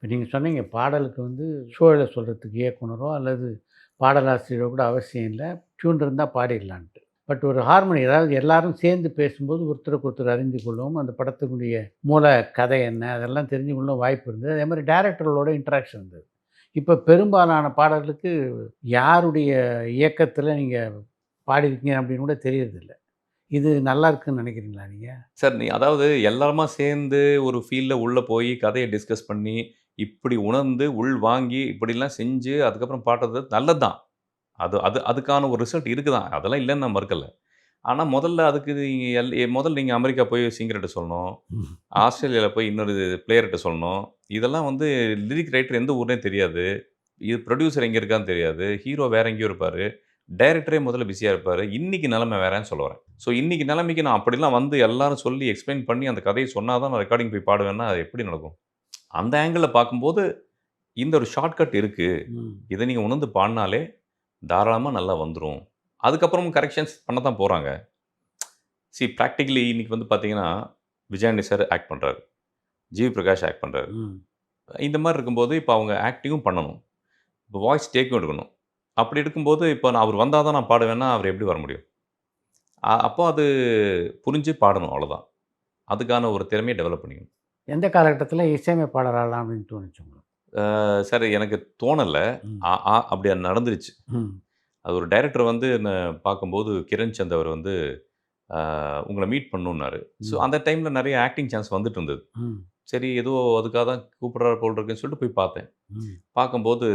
இப்போ நீங்கள் சொன்னீங்க பாடலுக்கு வந்து சூழலை சொல்கிறதுக்கு இயக்குனரோ அல்லது பாடலாசிரியரோ கூட அவசியம் இல்லை, டியூன் இருந்தால் பாடிடலான்ட்டு. பட் ஒரு ஹார்மோனி அதாவது எல்லாரும் சேர்ந்து பேசும்போது ஒருத்தருக்கு ஒருத்தர் அறிந்து கொள்ளவும், அந்த படத்தினுடைய மூல கதை என்ன அதெல்லாம் தெரிஞ்சு கொள்ளவும் வாய்ப்பு இருந்தது. அதே மாதிரி டைரக்டர்களோட இன்டராக்ஷன் இருந்தது. இப்போ பெரும்பாலான பாடல்களுக்கு யாருடைய இயக்கத்தில நீங்க பாடியிருக்கீங்க அப்படின்னு கூட தெரியறதில்ல. இது நல்லா இருக்குன்னு நினைக்கிறீங்களா நீங்க? சார் அதாவது எல்லாருமா சேர்ந்து ஒரு ஃபீல்ட்ல உள்ள போய் கதைய டிஸ்கஸ் பண்ணி, இப்படி உணர்ந்து, உள் வாங்கி, இப்படிலாம் செஞ்சு, அதுக்கப்புறம் பாடுறது நல்லது தான். அது அது அதுக்கான ஒரு ரிசல்ட் இருக்கு தான். அதெல்லாம் இல்லன்னு நான் மறுக்கல. ஆனா முதல்ல அதுக்கு நீங்க முதல்ல நீங்க அமெரிக்கா போய் சிங்கர்ட்ட சொல்லணும். ம். ஆஸ்திரேலியால போய் இன்னொரு பிளேயர்ட்ட சொல்லணும். இதெல்லாம் வந்து லிரிக் ரைட்டர் எந்த ஊர்ன்னே தெரியாது. இது புரொடியூசர் எங்க இருக்கான்னு தெரியாது. ஹீரோ வேற எங்கேயோ இருப்பாரு. டைரக்டரே முதல்ல பிஸியா இருப்பாரு. இன்னைக்கு நிலைமை வேறன்னு சொல்ல வரேன். ஸோ இன்னைக்கு நிலைமைக்கு நான் அப்படிலாம் வந்து எல்லாரும் சொல்லி எக்ஸ்ப்ளைன் பண்ணி அந்த கதைய சொன்னா தான் நான் ரெக்கார்டிங் போய் பாடுவேன்னா, அது எப்படி நடக்கும்? அந்த ஆங்கிள்ல பார்க்கும்போது, இந்த ஒரு ஷார்ட்கட் இருக்கு. ம். இத நீங்க உணர்ந்து பாடுனாலே, தாராளமா நல்லா வந்துரும். அதுக்கப்புறம் கரெக்ஷன்ஸ் பண்ண தான் போறாங்க. பிராக்டிகலி இன்னைக்கு வந்து பார்த்தீங்கன்னா, விஜயாண்டி சார் ஆக்ட் பண்றாரு. ஜிவி பிரகாஷ் ஆக்ட் பண்றாரு. ம். இந்த மாரி இருக்கும்போது, இப்ப அவங்க ஆக்டிங்கும் பண்ணணும். இப்ப வாய்ஸ் டேக்கும் எடுக்கணும். அப்படி இருக்கும்போது, இப்ப நான் அவர் வந்தா தான் நான் பாடுவேன்னா, அவர் எப்படி வர முடியும்? அப்போ அது புரிஞ்சு பாடணும் அவ்வளோதான். அதுக்கான ஒரு திறமைய டெவலப் பண்ணிக்கணும். எந்த காலகட்டத்தில இசையமைப்பாளர் ஆகலாம் அப்படின்னு தோணுச்சு உங்களுக்கு? சார் எனக்கு தோணல. ம். அப்படி அது நடந்துருச்சு. ம். அது ஒரு டைரக்டர் வந்து என்ன பார்க்கும்போது, கிரண் சந்த் அவர் வந்து உங்கள மீட் பண்ணணும்னாரு. ஸோ ம். அந்த டைம்ல நெறைய ஆக்டிங் சான்ஸ் வந்துட்டு இருந்தது. ம். சரி ஏதோ அதுக்காக தான் கூப்பிடுறாரு போல இருக்குன்னு சொல்லிட்டு போய் பார்த்தேன். ம். பார்க்கும்போது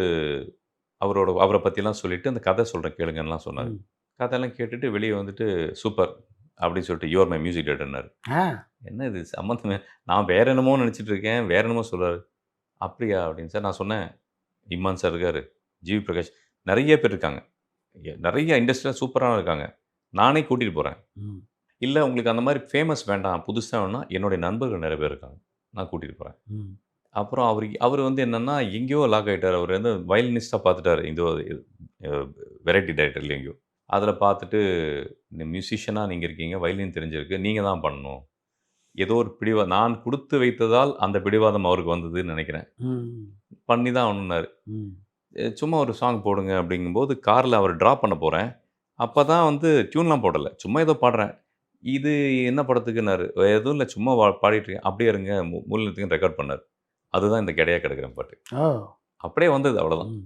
அவர பத்திலாம் சொல்லிட்டு, அந்த கதை சொல்றேன் கேளுங்கன்னுலாம் சொன்னாரு. ம். கதையெல்லாம் கேட்டுட்டு வெளிய வந்துட்டு, "சூப்பர்" அப்படின்னு சொல்லிட்டு, "யூ ஆர் மை மியூசிக் டைரக்டர்னாரு." ஆ. என்ன இது சம்மந்தமே நான் வேற என்னமோ நெனச்சுட்டு இருக்கேன். வேற என்னமோ சொல்றாரு. "அப்படியா?" அப்படின்னு சார் நான் சொன்னேன், "இம்மான் சார் இருக்காரு, ஜிவி பிரகாஷ் நெறைய பேர் இருக்காங்க. நெறைய இண்டஸ்ட்ரியில சூப்பரான இருக்காங்க. நானே கூட்டிட்டு போறேன். ம். இல்ல உங்களுக்கு அந்த மாரி ஃபேமஸ் வேண்டாம், புதுசா வேணும்னா, என்னுடைய நண்பர்கள் நெறைய பேர் இருக்காங்க. நான் கூட்டிட்டு போறேன்." ம். அப்புறம் அவரு வந்து என்னன்னா, எங்கேயோ லாக் ஆயிட்டாரு. அவரு வந்து வயலினிஸ்ட்டா பார்த்துட்டாரு. இந்த அ வெரைட்டி டைரக்டர்ல எங்கேயோ. அதில பார்த்துட்டு, "இந்த மியூசிஷியனா நீங்க இருக்கீங்க. வயலின் தெரிஞ்சிருக்கு. நீங்க தான் பண்ணணும்." ஏதோ ஒரு நான் குடுத்து வைத்ததால் அந்த பிடிவாதம் அவருக்கு வந்ததுன்னு நெனைக்கிறேன். ம். பண்ணி தான் ஆகணும்னாரு. ம். சும்மா ஒரு சாங் போடுங்க அப்படிங்கும்போது, கார்ல அவர டிராப் பண்ண போறேன். அப்ப தான் வந்து டியூன்லாம் போடல. சும்மா ஏதோ பாடுறேன். "இது என்ன படத்துக்குன்னாரு?" "எதுவும் இல்ல. சும்மா பாடிட்டு இருக்கேன்." "அப்படியே இருங்க. மூல நிறுத்துங்கன்னு" ரெக்கார்ட் பண்ணாரு. அதுதான் இந்த கெடையா கிடக்குறேன் பாட்டு. ஓ! அப்படியே வந்தது அவ்வளோதான். ம்.